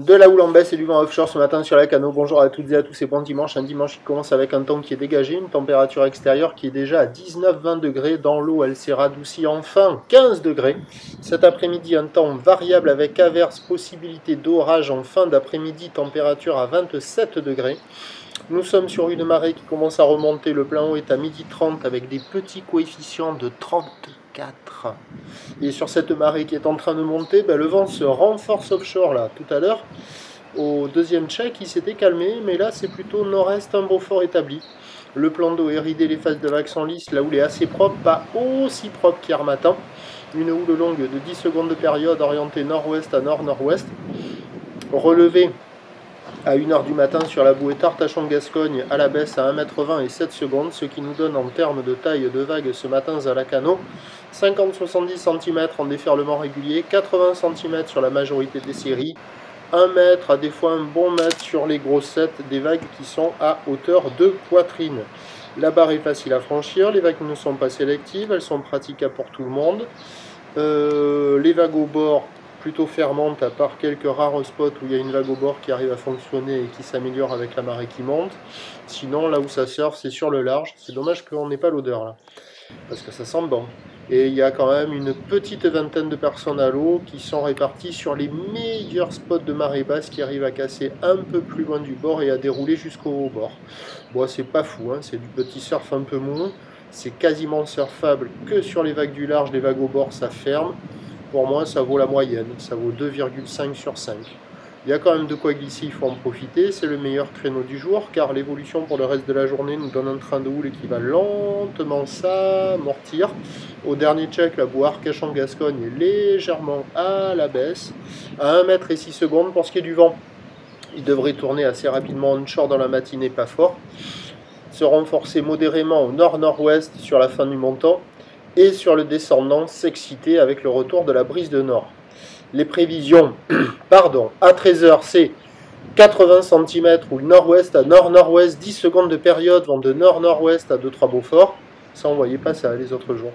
De la houle en baisse et du vent offshore ce matin sur la Cano. Bonjour à toutes et à tous et bon dimanche. Un dimanche qui commence avec un temps qui est dégagé, une température extérieure qui est déjà à 19-20 degrés. Dans l'eau, elle s'est radoucie enfin 15 degrés. Cet après-midi, un temps variable avec averse, possibilité d'orage en fin d'après-midi, température à 27 degrés. Nous sommes sur une marée qui commence à remonter. Le plein eau est à 12h30 avec des petits coefficients de 34. Et sur cette marée qui est en train de monter, le vent se renforce offshore là. Tout à l'heure, au deuxième check, il s'était calmé, mais là c'est plutôt nord-est, un beau fort établi. Le plan d'eau est ridé, les phases de vagues sont lisses, la houle est assez propre, pas aussi propre qu'hier matin. Une houle longue de 10 secondes de période orientée nord-ouest à nord-nord-ouest. Relevée à 1h du matin sur la bouée Artachon-Gascogne à la baisse à 1m20 et 7 secondes, ce qui nous donne en termes de taille de vague ce matin à la Cano 50-70 cm en déferlement régulier, 80 cm sur la majorité des séries, 1 mètre à des fois un bon mètre sur les grossettes des vagues qui sont à hauteur de poitrine. La barre est facile à franchir, les vagues ne sont pas sélectives, elles sont praticables pour tout le monde. Les vagues au bord plutôt fermante, à part quelques rares spots où il y a une vague au bord qui arrive à fonctionner et qui s'améliore avec la marée qui monte. Sinon, là où ça surfe, c'est sur le large. C'est dommage qu'on n'ait pas l'odeur là, parce que ça sent bon. Et il y a quand même une petite vingtaine de personnes à l'eau qui sont réparties sur les meilleurs spots de marée basse qui arrivent à casser un peu plus loin du bord et à dérouler jusqu'au bord. Bon, c'est pas fou, hein, c'est du petit surf un peu mou. C'est quasiment surfable que sur les vagues du large. Les vagues au bord, ça ferme. Pour moi, ça vaut la moyenne, ça vaut 2,5 sur 5. Il y a quand même de quoi glisser, il faut en profiter. C'est le meilleur créneau du jour, car l'évolution pour le reste de la journée nous donne un train de houle qui va lentement s'amortir. Au dernier check, la bouée Arcachon-Gascogne est légèrement à la baisse, à 1 mètre et 6 secondes. Pour ce qui est du vent, il devrait tourner assez rapidement onshore dans la matinée, pas fort. Se renforcer modérément au nord-nord-ouest sur la fin du montant. Et sur le descendant, s'exciter avec le retour de la brise de nord. Les prévisions, à 13h, c'est 80 cm ou le nord-ouest à nord-nord-ouest, 10 secondes de période vont de nord-nord-ouest à 2-3 Beaufort. Ça, on ne voyait pas ça les autres jours.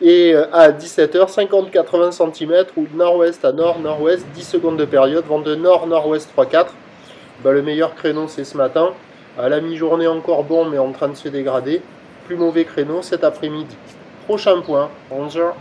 Et à 17h, 50-80 cm ou le nord-ouest à nord-nord-ouest, 10 secondes de période vont de nord-nord-ouest 3-4. Le meilleur créneau, c'est ce matin. À la mi-journée, encore bon, mais en train de se dégrader. Plus mauvais créneau cet après-midi. Prochain point, 11h.